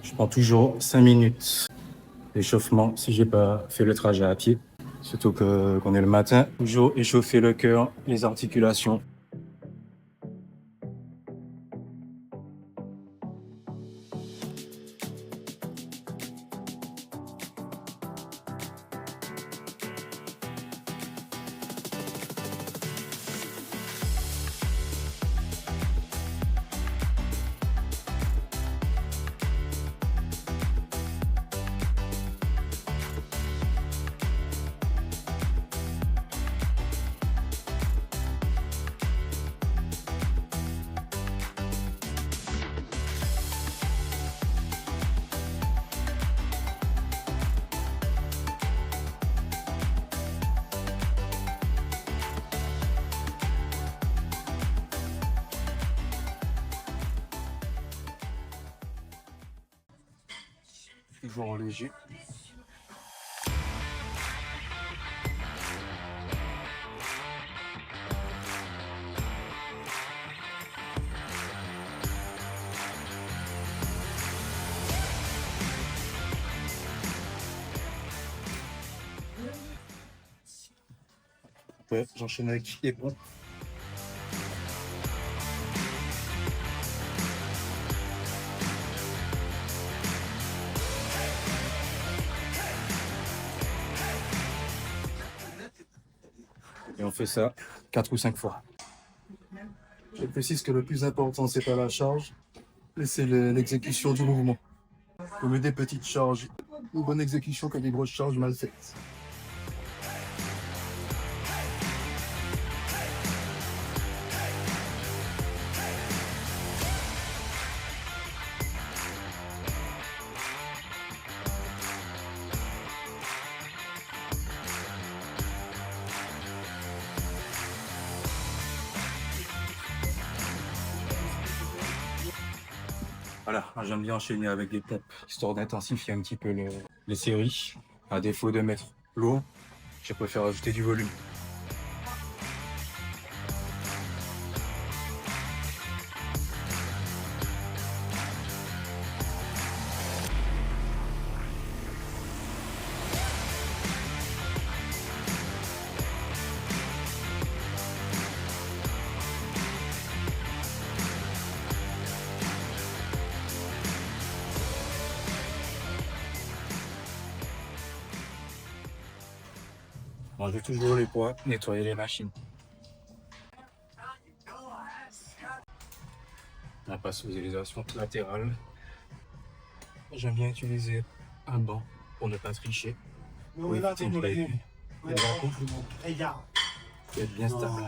Je prends toujours 5 minutes d'échauffement si j'ai pas fait le trajet à pied. Surtout qu'on est le matin. Toujours échauffer le cœur, les articulations. Toujours léger. Après, j'enchaîne avec les pompes. Et on fait ça 4 ou 5 fois. Je précise que le plus important, c'est pas la charge, mais c'est l'exécution du mouvement. Vous mettez des petites charges, une bonne exécution que des grosses charges mal faites. Voilà, j'aime bien enchaîner avec des pompes, histoire d'intensifier un petit peu les séries. À défaut de mettre lourd, je préfère ajouter du volume. Mangez toujours les poids, nettoyer les machines. On passe aux élévations latérales. J'aime bien utiliser un banc pour ne pas tricher. Pour éviter une plaie. Être bien stable.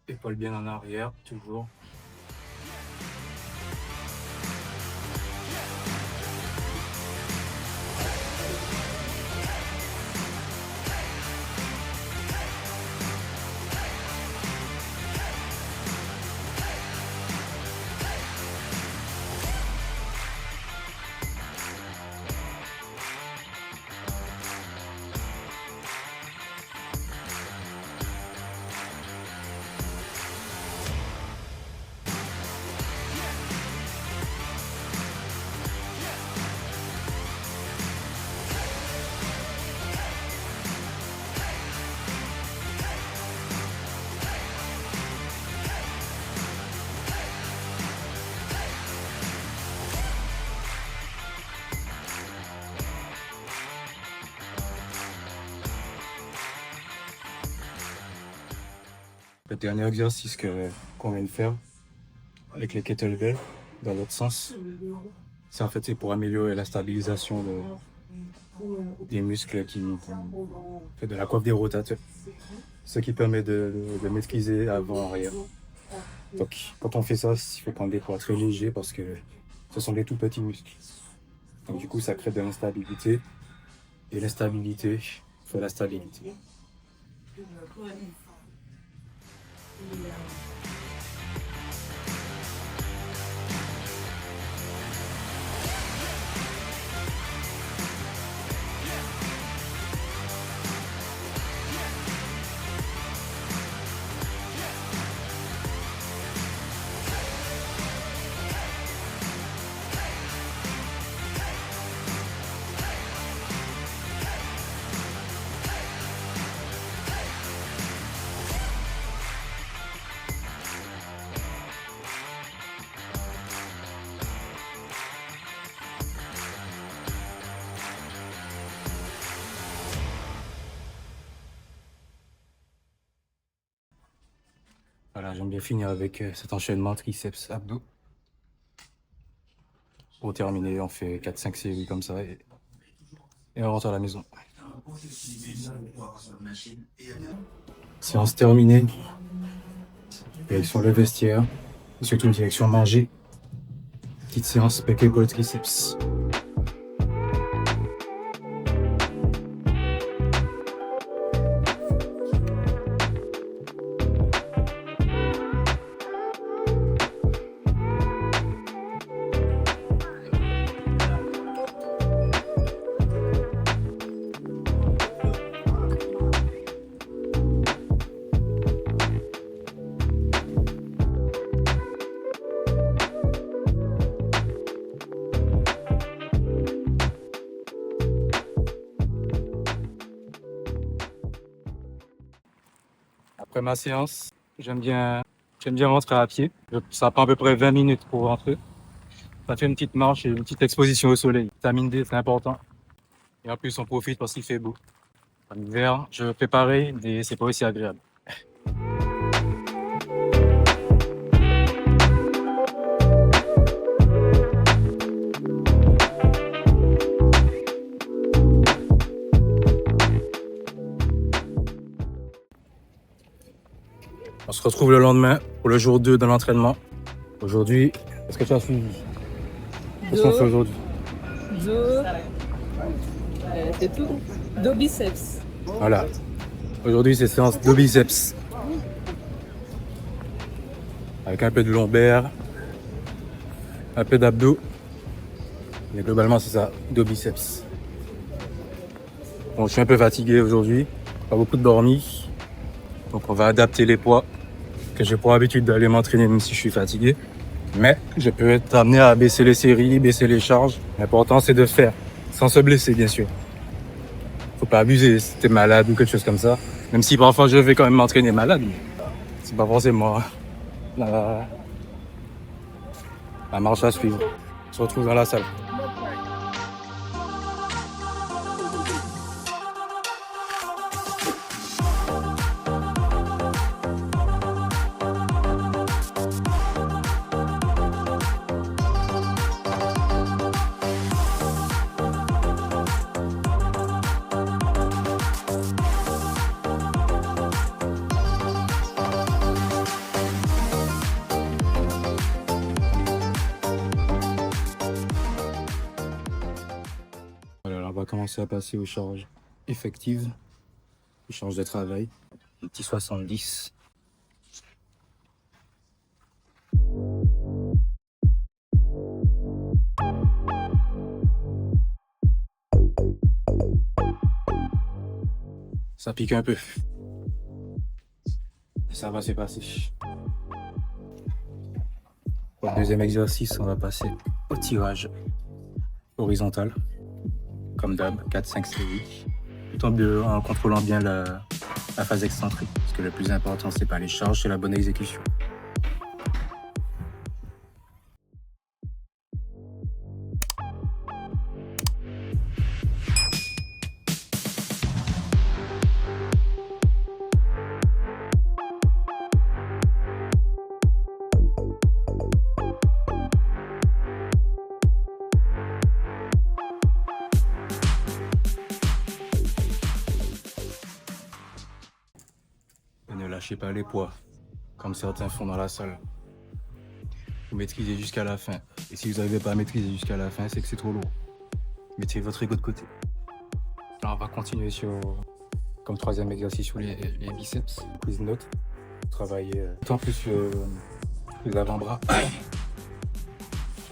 Épaule bien en arrière, toujours. Le dernier exercice qu'on vient de faire avec les kettlebells dans l'autre sens, c'est pour améliorer la stabilisation des muscles qui fait de la coiffe des rotateurs, ce qui permet de maîtriser avant-arrière. Donc quand on fait ça, il faut prendre des poids très légers parce que ce sont des tout petits muscles. Donc du coup ça crée de l'instabilité et l'instabilité fait la stabilité. Voilà, j'aime bien finir avec cet enchaînement triceps abdos. Pour terminer, on fait 4-5 séries comme ça et on rentre à la maison. Séance terminée. Direction le vestiaire. Ensuite, une direction manger. Petite séance pec épaule triceps. Après ma séance, j'aime bien rentrer à pied. Ça prend à peu près 20 minutes pour rentrer. Ça fait une petite marche et une petite exposition au soleil. Vitamine D, c'est important. Et en plus, on profite parce qu'il fait beau. En hiver, je fais pareil, mais c'est pas aussi agréable. On se retrouve le lendemain pour le jour 2 de l'entraînement. Aujourd'hui, est-ce que tu as suivi? Qu'est-ce qu'on fait aujourd'hui? C'est tout. Dos biceps. Voilà. Aujourd'hui, c'est séance de biceps. Avec un peu de lombaire, un peu d'abdos. Mais globalement, c'est ça, dos biceps. Bon, je suis un peu fatigué aujourd'hui. Pas beaucoup dormi. Donc, on va adapter les poids. Que j'ai pour habitude d'aller m'entraîner même si je suis fatigué. Mais je peux être amené à baisser les séries, baisser les charges. L'important, c'est de faire, sans se blesser, bien sûr. Faut pas abuser si t'es malade ou quelque chose comme ça. Même si parfois je vais quand même m'entraîner malade. C'est pas forcément la marche à suivre. On se retrouve dans la salle. Alors, on va commencer à passer aux charges effectives, aux charges de travail. Un petit 70. Ça pique un peu. Ça va se passer. Pour le deuxième exercice, on va passer au tirage horizontal. Comme d'hab, 4-5 séries. Tout en contrôlant bien la phase excentrique. Parce que le plus important, c'est pas les charges, c'est la bonne exécution. Ne lâchez pas les poids, comme certains font dans la salle. Vous maîtrisez jusqu'à la fin. Et si vous n'arrivez pas à maîtriser jusqu'à la fin, c'est que c'est trop lourd. Mettez votre ego de côté. Alors on va continuer comme troisième exercice sur les biceps. Prise de note. Travailler tant plus les avant-bras.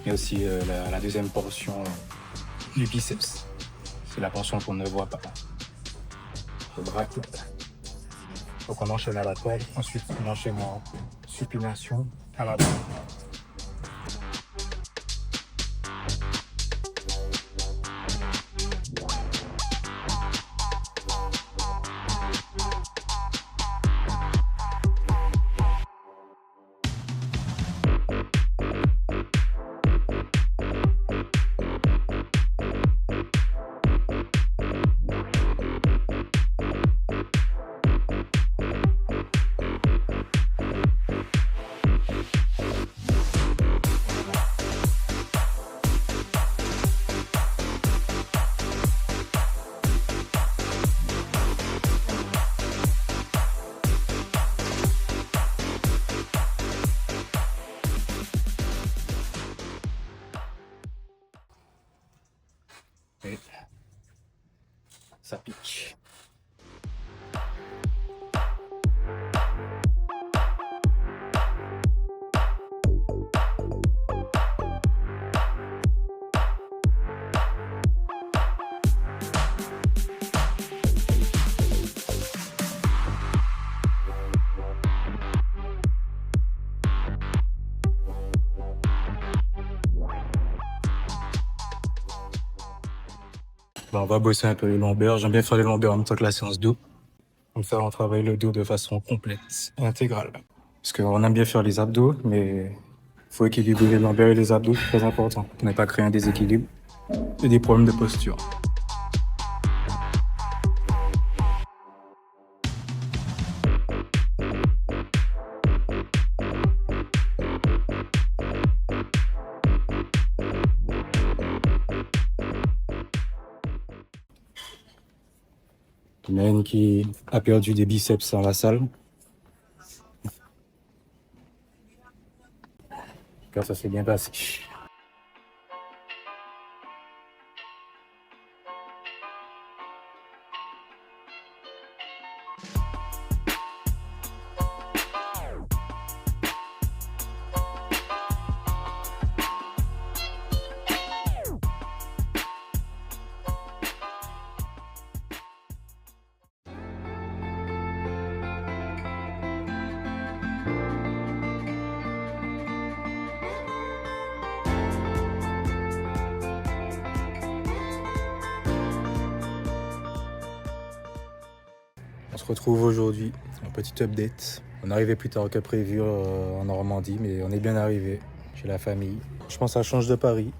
Mais aussi la deuxième portion du biceps. C'est la portion qu'on ne voit pas. Le bras. Donc on enchaîne à la toile, ensuite on enchaîne en supination à la barre. Ça pique. On va bosser un peu les lombaires. J'aime bien faire les lombaires en même temps que la séance dos. Comme ça, on travaille le dos de façon complète et intégrale. Parce qu'on aime bien faire les abdos, mais il faut équilibrer les lombaires et les abdos, c'est très important pour ne pas créer un déséquilibre et des problèmes de posture. Il y en a une qui a perdu des biceps dans la salle. Car ça s'est bien passé. On se retrouve aujourd'hui, un petit update. On est arrivé plus tard que prévu en Normandie, mais on est bien arrivé chez la famille. Je pense que ça change de Paris.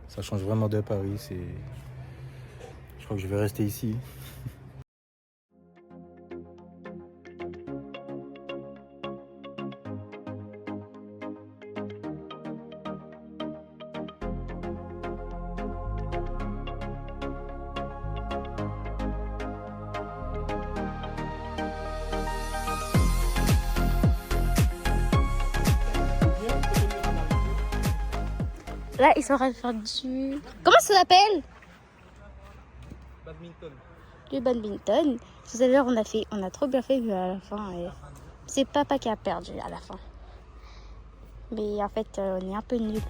Ça change vraiment de Paris. Je crois que je vais rester ici. Là, ils sont en train de faire du... Comment ça s'appelle? Badminton. Du badminton. Tout à l'heure, on a trop bien fait, mais à la fin, c'est papa qui a perdu à la fin. Mais en fait, on est un peu nuls.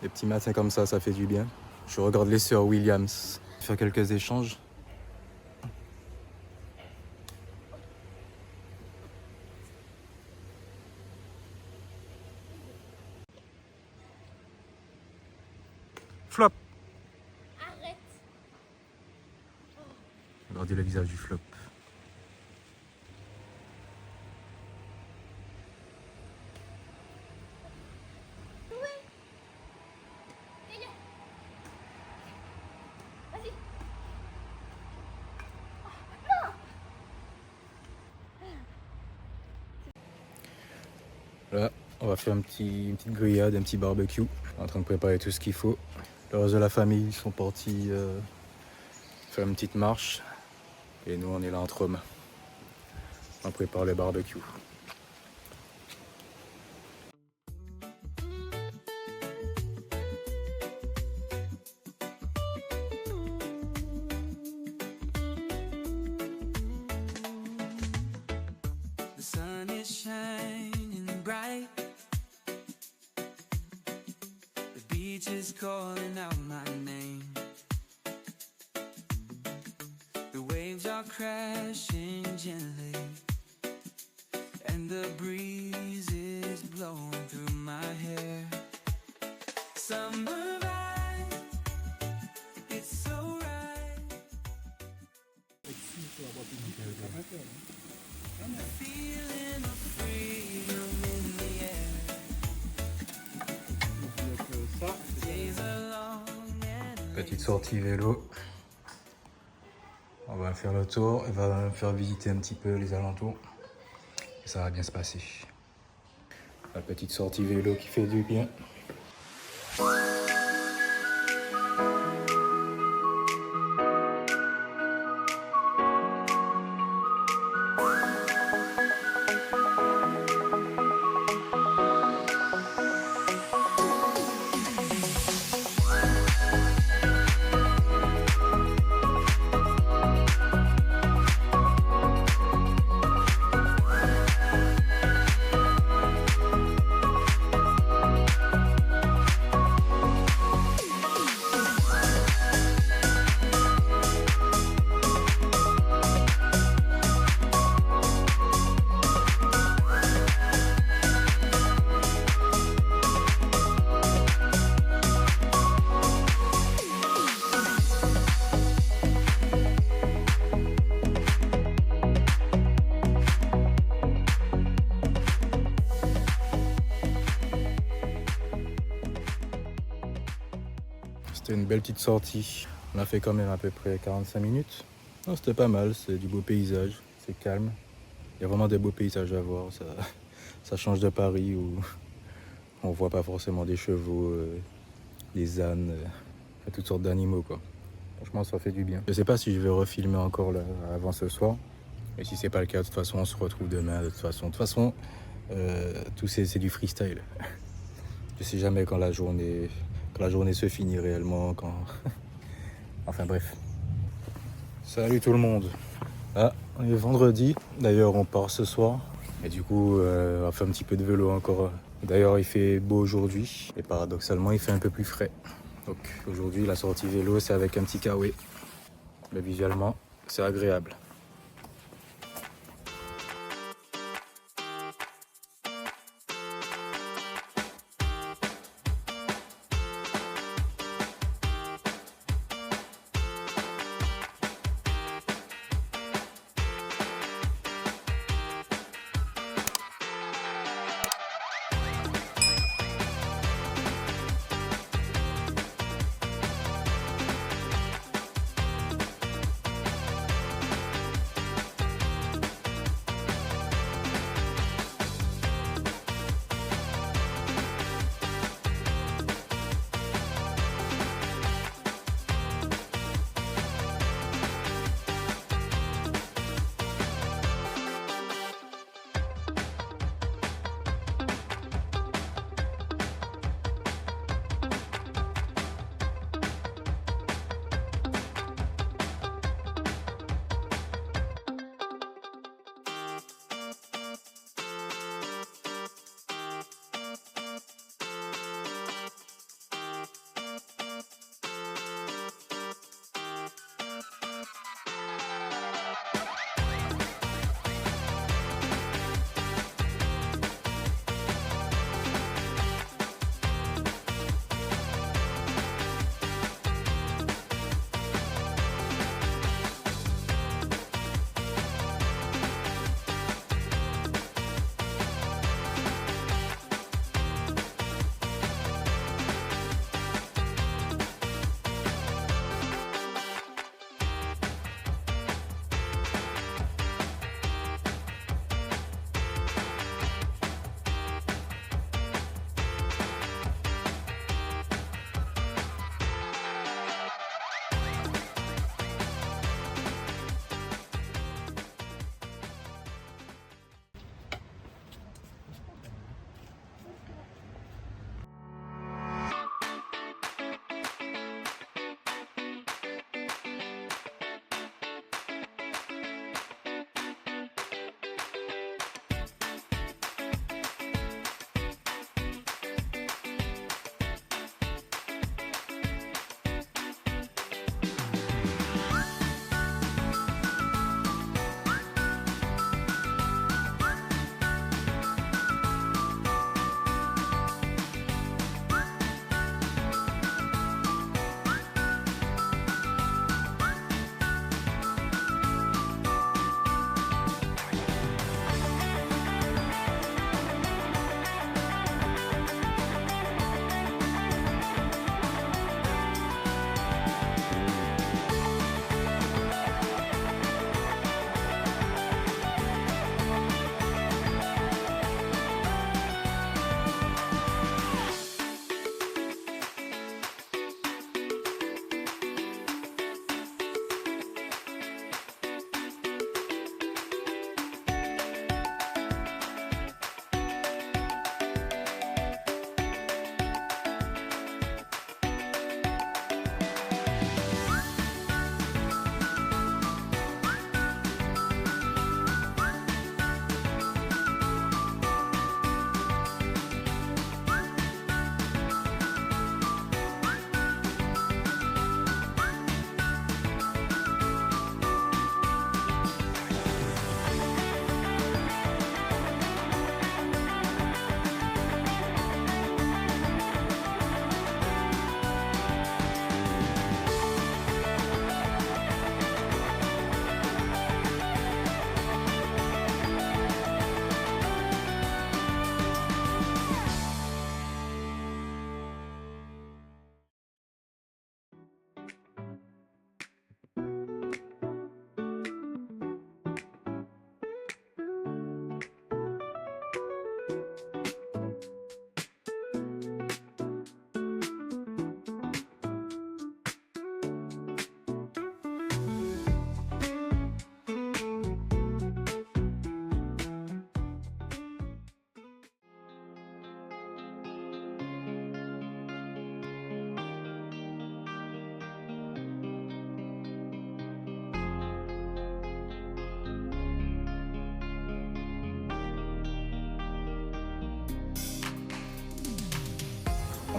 Les petits matins comme ça fait du bien. Je regarde les sœurs Williams faire quelques échanges. Flop. Arrête. Regardez le visage du flop. Vas-y. Là, on va faire une petite grillade, un petit barbecue. En train de préparer tout ce qu'il faut. Le reste de la famille sont partis faire une petite marche. Et nous, on est là entre hommes. On prépare le barbecue. The sun is shining bright. The beach is calling out my name. The waves are crashing gently, and the breeze is blowing through my hair. Summer vibe, it's so right. And the feeling of freedom in the air. Days are long and Petite sortie vélo. On va faire le tour, on va faire visiter un petit peu les alentours. Et ça va bien se passer. La petite sortie vélo qui fait du bien. C'était une belle petite sortie. On a fait quand même à peu près 45 minutes. Non, c'était pas mal, c'est du beau paysage, c'est calme. Il y a vraiment des beaux paysages à voir. Ça change de Paris où on voit pas forcément des chevaux, des ânes, toutes sortes d'animaux quoi. Franchement, ça fait du bien. Je sais pas si je vais refilmer encore là, avant ce soir. Et si c'est pas le cas, de toute façon, on se retrouve demain. De toute façon, tout c'est du freestyle. Je sais jamais quand la journée se finit réellement. Enfin bref. Salut tout le monde. Ah, on est vendredi. D'ailleurs, on part ce soir. Et du coup, on va faire un petit peu de vélo encore. D'ailleurs, il fait beau aujourd'hui. Et paradoxalement, il fait un peu plus frais. Donc aujourd'hui, la sortie vélo, c'est avec un petit kawaii. Mais visuellement, c'est agréable.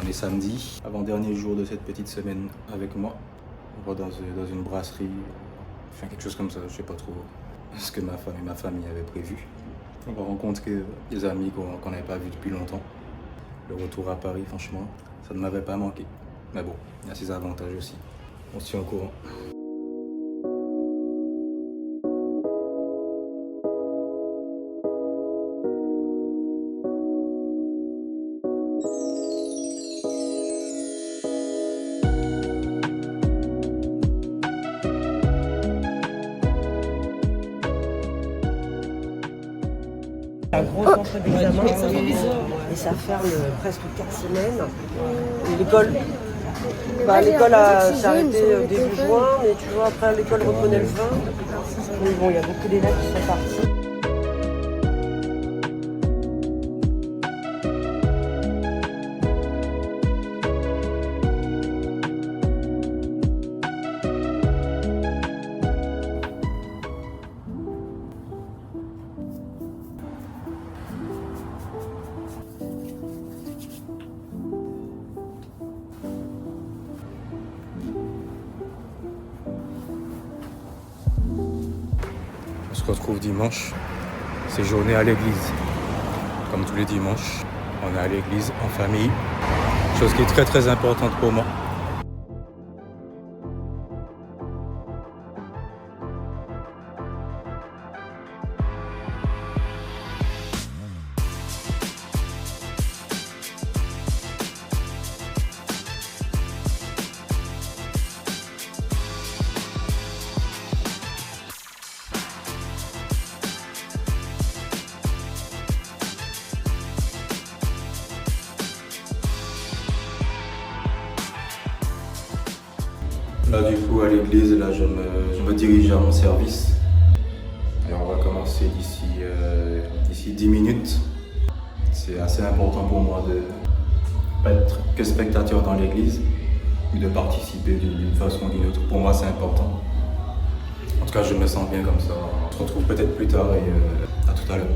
On est samedi, avant-dernier jour de cette petite semaine avec moi. On va dans une brasserie, enfin quelque chose comme ça, je sais pas trop ce que ma femme et ma famille avaient prévu. On va rencontrer des amis qu'on n'avait pas vus depuis longtemps. Le retour à Paris, franchement, ça ne m'avait pas manqué. Mais bon, il y a ses avantages aussi. On se tient au courant. Un gros centre d'examen et ça ferme presque 4 semaines. Et l'école, l'école s'est arrêtée début juin, mais tu vois, après l'école reprenait le 20. Mais bon, il y a beaucoup d'élèves qui sont partis. On se retrouve dimanche, c'est journée à l'église. Comme tous les dimanches, on est à l'église en famille, chose qui est très très importante pour moi. Là du coup à l'église, là je me dirige à mon service. Et on va commencer d'ici 10 minutes. C'est assez important pour moi de ne pas être que spectateur dans l'église, mais de participer d'une façon ou d'une autre. Pour moi c'est important. En tout cas je me sens bien comme ça. On se retrouve peut-être plus tard et à tout à l'heure.